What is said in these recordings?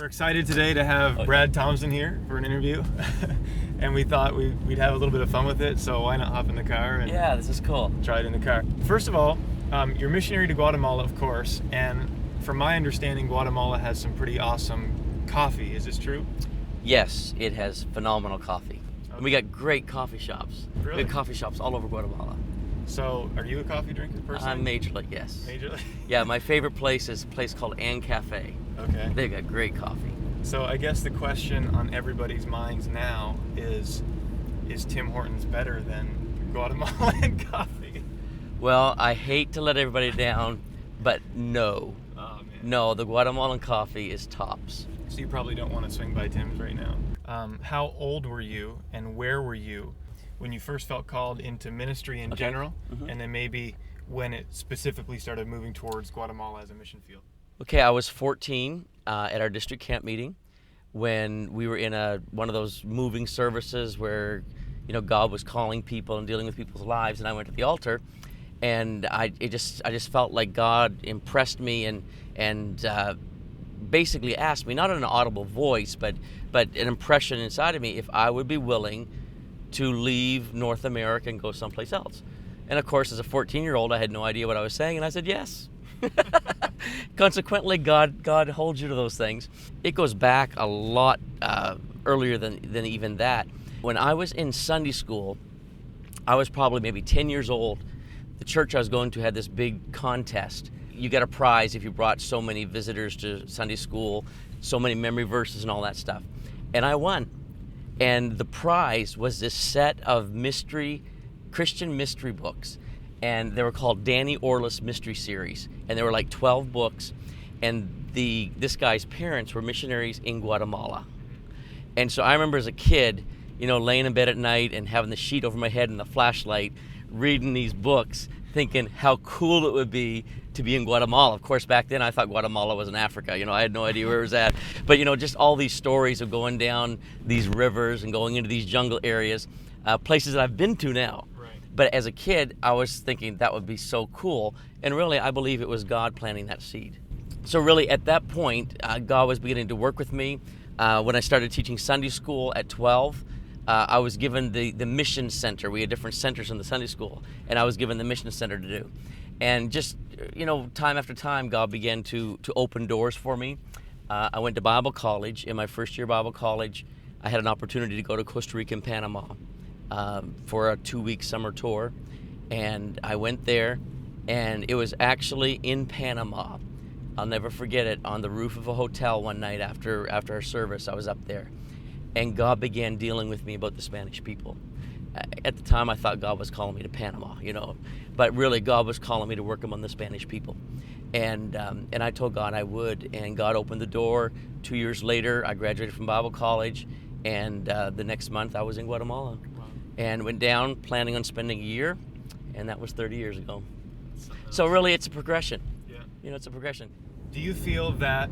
excited today to have Brad Thompson here for an interview, and we thought we'd have a little bit of fun with it, so why not hop in the car and this is cool. Try it in the car. First of all, you're missionary to Guatemala, of course, and from my understanding, Guatemala has some pretty awesome coffee. Is this true? Yes, it has phenomenal coffee. Okay. We got great coffee shops. Really? We have coffee shops all over Guatemala. So, are you a coffee drinker personally? Majorly, yes. Majorly? Yeah, my favorite place is a place called An Cafe. Okay. They've got great coffee. So I guess the question on everybody's minds now is Tim Hortons better than Guatemalan coffee? Well, I hate to let everybody down, but no. Oh, man. No, the Guatemalan coffee is tops. So you probably don't want to swing by Tim's right now. How old were you and where were you when you first felt called into ministry in general, and then maybe when it specifically started moving towards Guatemala as a mission field? Okay, I was 14 at our district camp meeting when we were in one of those moving services where, God was calling people and dealing with people's lives, and I went to the altar, and I just felt like God impressed me and basically asked me, not in an audible voice, but an impression inside of me, if I would be willing to leave North America and go someplace else. And of course, as a 14-year-old, I had no idea what I was saying, and I said yes. Consequently, God holds you to those things. It goes back a lot earlier than even that. When I was in Sunday school, I was probably maybe 10 years old. The church I was going to had this big contest. You get a prize if you brought so many visitors to Sunday school, so many memory verses and all that stuff. And I won. And the prize was this set of Christian mystery books. And they were called Danny Orless Mystery Series. And there were like 12 books. And this guy's parents were missionaries in Guatemala. And so I remember as a kid, laying in bed at night and having the sheet over my head and the flashlight, reading these books, thinking how cool it would be to be in Guatemala. Of course, back then I thought Guatemala was in Africa. I had no idea where it was at. But, just all these stories of going down these rivers and going into these jungle areas, places that I've been to now. Right. But as a kid, I was thinking that would be so cool. And really, I believe it was God planting that seed. So really, at that point, God was beginning to work with me. When I started teaching Sunday school at 12, I was given the mission center. We had different centers in the Sunday school, and I was given the mission center to do. And just, time after time, God began to open doors for me. I went to Bible college. In my first year Bible college, I had an opportunity to go to Costa Rica and Panama for a 2-week summer tour. And I went there, and it was actually in Panama. I'll never forget it, on the roof of a hotel one night after our service. I was up there, and God began dealing with me about the Spanish people. At the time, I thought God was calling me to Panama, but really God was calling me to work among the Spanish people. And I told God I would, and God opened the door. 2 years later, I graduated from Bible college, and the next month I was in Guatemala. Wow. And went down planning on spending a year, and that was 30 years ago. So really, it's a progression. Yeah. It's a progression. Do you feel that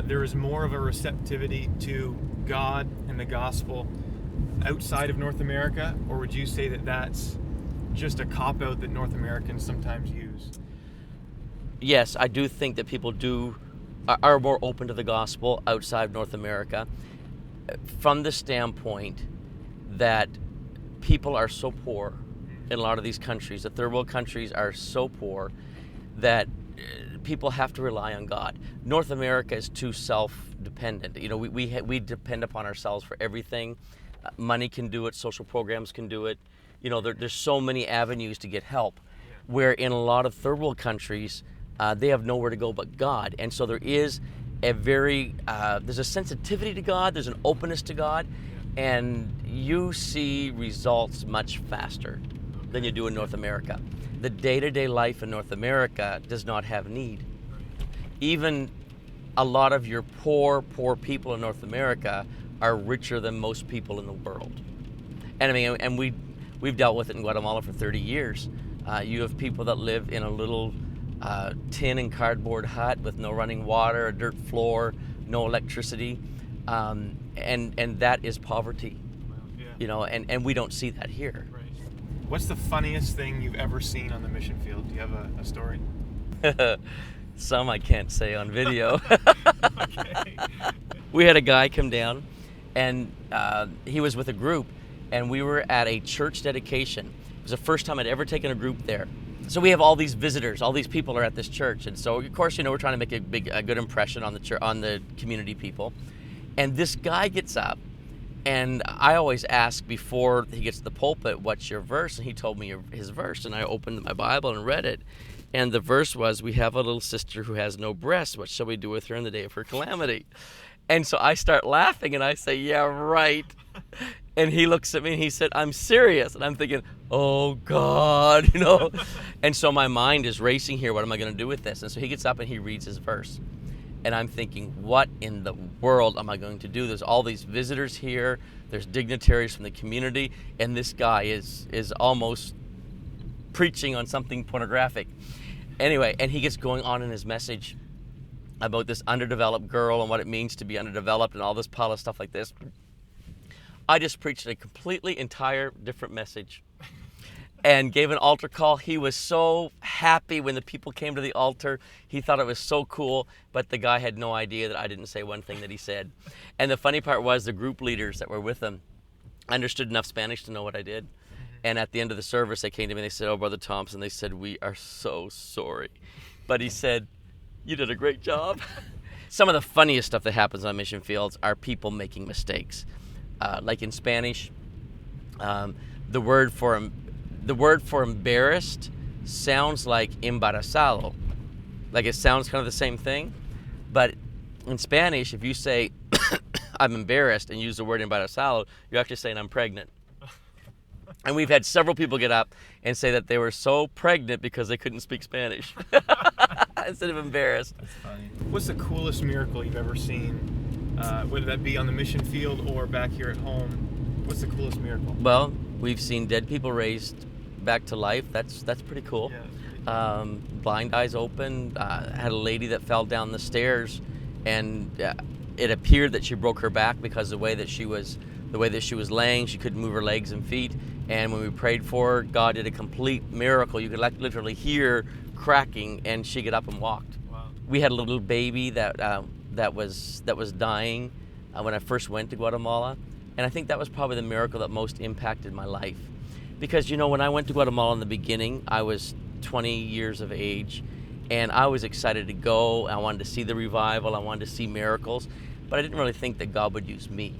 there is more of a receptivity to God and the gospel outside of North America, or would you say that that's just a cop-out that North Americans sometimes use? Yes, I do think that people are more open to the gospel outside North America, from the standpoint that people are so poor in a lot of these countries. The third world countries are so poor that people have to rely on God. North America is too self-dependent. We depend upon ourselves for everything. Money can do it. Social programs can do it. There's so many avenues to get help. Where in a lot of third world countries, they have nowhere to go but God. And so there is there's a sensitivity to God. There's an openness to God, and you see results much faster than you do in North America. The day-to-day life in North America does not have need. Even a lot of your poor people in North America are richer than most people in the world. And we've dealt with it in Guatemala for 30 years. You have people that live in a little tin and cardboard hut with no running water, a dirt floor, no electricity, and that is poverty. Well, yeah. And we don't see that here. Right. What's the funniest thing you've ever seen on the mission field? Do you have a story? Some I can't say on video. Okay. We had a guy come down, and he was with a group, and we were at a church dedication. It was the first time I'd ever taken a group there. So we have all these visitors, all these people are at this church, and so of course, we're trying to make a good impression on the community people. And this guy gets up, and I always ask before he gets to the pulpit, "What's your verse?" And he told me his verse, and I opened my Bible and read it. And the verse was, "We have a little sister who has no breasts. What shall we do with her in the day of her calamity?" And so I start laughing, and I say, "Yeah, right." And he looks at me, and he said, "I'm serious." And I'm thinking, "Oh, God," And so my mind is racing here. What am I going to do with this? And so he gets up, and he reads his verse. And I'm thinking, what in the world am I going to do? There's all these visitors here. There's dignitaries from the community. And this guy is almost preaching on something pornographic. Anyway, and he gets going on in his message about this underdeveloped girl and what it means to be underdeveloped and all this pile of stuff like this. I just preached a completely entire different message and gave an altar call. He was so happy when the people came to the altar. He thought it was so cool, but the guy had no idea that I didn't say one thing that he said. And the funny part was the group leaders that were with him understood enough Spanish to know what I did. And at the end of the service, they came to me and they said, "Oh, Brother Thompson," they said, "we are so sorry." But he said, "You did a great job." Some of the funniest stuff that happens on mission fields are people making mistakes. Like in Spanish, the word for embarrassed sounds like embarazado. Like it sounds kind of the same thing. But in Spanish, if you say, "I'm embarrassed," and use the word embarazado, you're actually saying, "I'm pregnant." And we've had several people get up and say that they were so pregnant because they couldn't speak Spanish instead of embarrassed. That's funny. What's the coolest miracle you've ever seen, whether that be on the mission field or back here at home? What's the coolest miracle? Well, we've seen dead people raised back to life. That's pretty cool. Yeah, Blind eyes open. Had a lady that fell down the stairs, and it appeared that she broke her back because the way that she was laying, she couldn't move her legs and feet. And when we prayed for her, God did a complete miracle. You could literally hear cracking, and she got up and walked. Wow. We had a little baby that was dying when I first went to Guatemala, and I think that was probably the miracle that most impacted my life. Because when I went to Guatemala in the beginning, I was 20 years of age, and I was excited to go. I wanted to see the revival. I wanted to see miracles, but I didn't really think that God would use me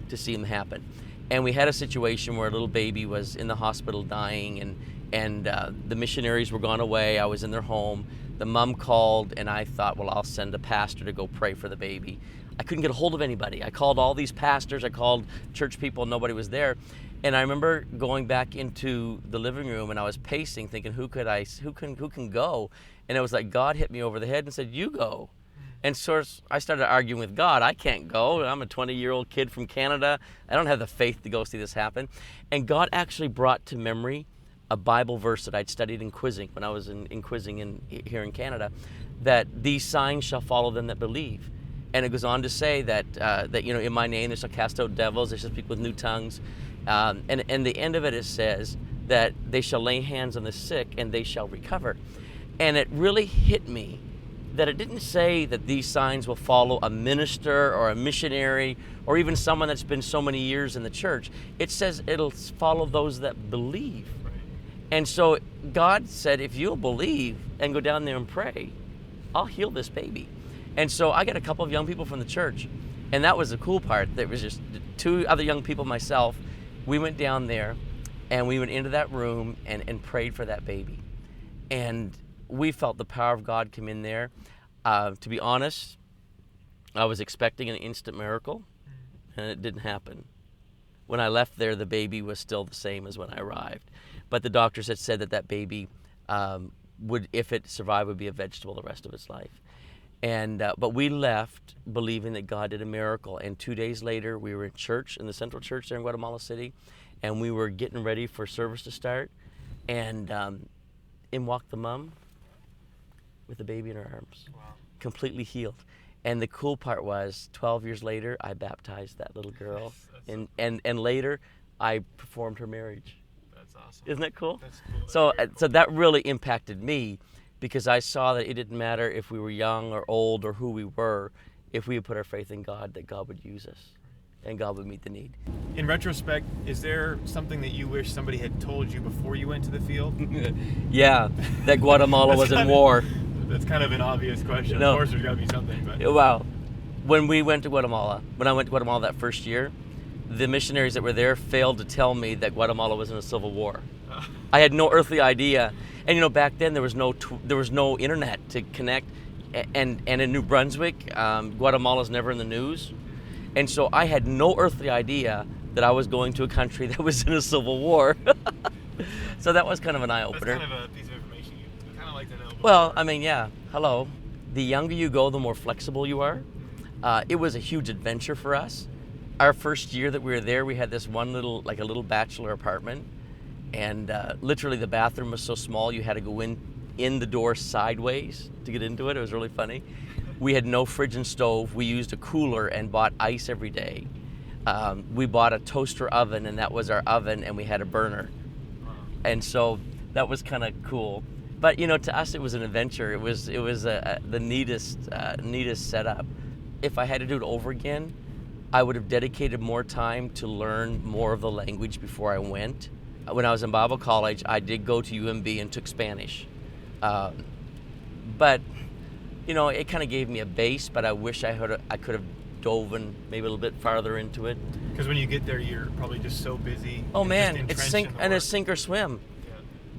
to see them happen. And we had a situation where a little baby was in the hospital dying, and the missionaries were gone away. I was in their home. The mom called, and I thought, well, I'll send a pastor to go pray for the baby. I couldn't get a hold of anybody. I called all these pastors. I called church people. Nobody was there. And I remember going back into the living room, and I was pacing, thinking, who can go? And it was like God hit me over the head and said, "You go." And so I started arguing with God. I can't go. I'm a 20-year-old kid from Canada. I don't have the faith to go see this happen. And God actually brought to memory a Bible verse that I'd studied in quizzing when I was in quizzing here in Canada, that these signs shall follow them that believe. And it goes on to say that in my name they shall cast out devils, they shall speak with new tongues. And the end of it says that they shall lay hands on the sick and they shall recover. And it really hit me that it didn't say that these signs will follow a minister or a missionary or even someone that's been so many years in the church. It says it'll follow those that believe. Right. And so God said, if you'll believe and go down there and pray, I'll heal this baby. And so I got a couple of young people from the church, and that was the cool part. There was just two other young people, myself. We went down there, and we went into that room and prayed for that baby. And we felt the power of God come in there. To be honest, I was expecting an instant miracle, and it didn't happen. When I left there, the baby was still the same as when I arrived. But the doctors had said that baby would, if it survived, would be a vegetable the rest of its life. And but we left believing that God did a miracle. And 2 days later, we were in church, in the Central Church there in Guatemala City, and we were getting ready for service to start. And in walked the mom with the baby in her arms, Wow. completely healed. And the cool part was, 12 years later, I baptized that little girl, and later, I performed her marriage. That's awesome. Isn't that cool? That's cool. That's So, very cool. so that really impacted me, because I saw that it didn't matter if we were young or old or who we were. if we would put our faith in God, that God would use us and God would meet the need. In retrospect, is there something that you wish somebody had told you before you went to the field? Yeah, that Guatemala was in war. That's kind of an obvious question. No. Of course, there's got to be something. But Wow. When I went to Guatemala that first year, the missionaries that were there failed to tell me that Guatemala was in a civil war. I had no earthly idea. And you know, back then there was no internet to connect. And in New Brunswick, Guatemala's never in the news. And so I had no earthly idea that I was going to a country that was in a civil war. So that was kind of an eye-opener. That's kind of a piece of information you kind of like to know. Well, I mean, yeah, hello. The younger you go, the more flexible you are. It was a huge adventure for us. Our first year that we were there, we had this one little bachelor apartment. And literally the bathroom was so small, you had to go in the door sideways to get into it. It was really funny. We had no fridge and stove. We used a cooler and bought ice every day. We bought a toaster oven, and that was our oven, and we had a burner. And so that was kind of cool. But you know, to us, it was an adventure. It was the neatest setup. If I had to do it over again, I would have dedicated more time to learn more of the language before I went. When I was in Bible college, I did go to UMB and took Spanish. But you know, it kind of gave me a base, but I wish I could have dove in maybe a little bit farther into it. Because when you get there, you're probably just so busy. Oh and man, just it's entrenched in the work. sink or swim. Yeah.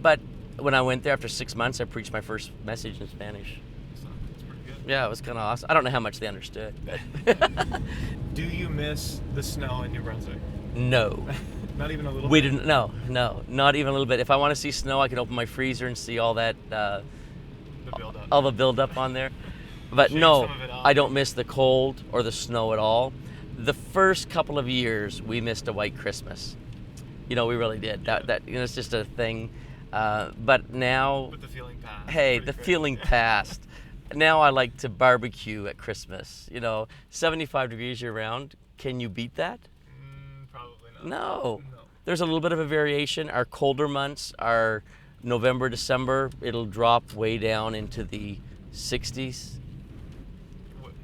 But when I went there after 6 months, I preached my first message in Spanish. So it's pretty good. Yeah, it was kind of awesome. I don't know how much they understood. But Do you miss the snow in New Brunswick? No. Not even a little We bit? didn't. No, not even a little bit. If I want to see snow, I can open my freezer and see all that, The build-up. all the buildup on there. But Shave no, some of it off. I don't miss the cold or the snow at all. The first couple of years, we missed a white Christmas. You know, we really did. That you know, it's just a thing. But now, But the feeling passed. hey, Pretty the quick. feeling passed. Now I like to barbecue at Christmas. You know, 75 degrees year round. Can you beat that? Probably not. No. There's a little bit of a variation. Our colder months are November, December. It'll drop way down into the 60s,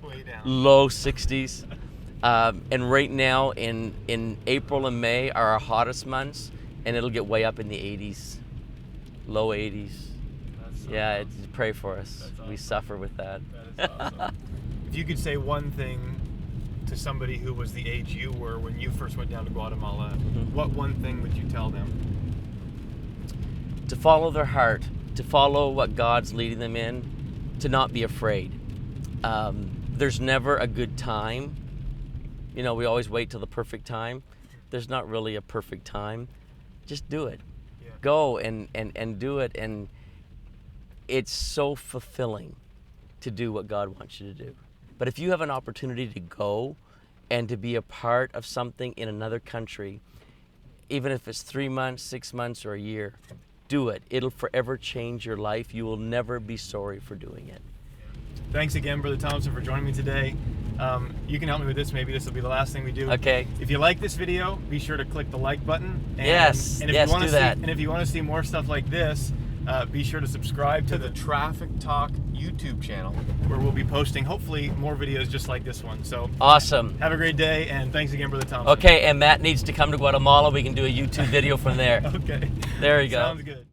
Way down. low 60s. And right now in April and May are our hottest months, and it'll get way up in the 80s, low 80s. That's so Yeah, awesome. pray for us. That's We awesome. suffer with that. That is awesome. If you could say one thing to somebody who was the age you were when you first went down to Guatemala, what one thing would you tell them? To follow their heart, to follow what God's leading them in, to not be afraid. There's never a good time. You know, we always wait till the perfect time. There's not really a perfect time. Just do it. Yeah. Go and do it. And it's so fulfilling to do what God wants you to do. But if you have an opportunity to go and to be a part of something in another country, even if it's 3 months, 6 months, or a year, do it. It'll forever change your life. You will never be sorry for doing it. Thanks again, Brother Thompson, for joining me today. You can help me with this. Maybe this will be the last thing we do. Okay. If you like this video, be sure to click the like button. And, Yes, and if yes, you want do to see, that. And if you want to see more stuff like this, be sure to subscribe to the Traffic Talk YouTube channel, where we'll be posting hopefully more videos just like this one. So Awesome. have a great day, and thanks again, Brother Thompson. Okay, and Matt needs to come to Guatemala. We can do a YouTube video from there. Okay. There you go. Sounds good.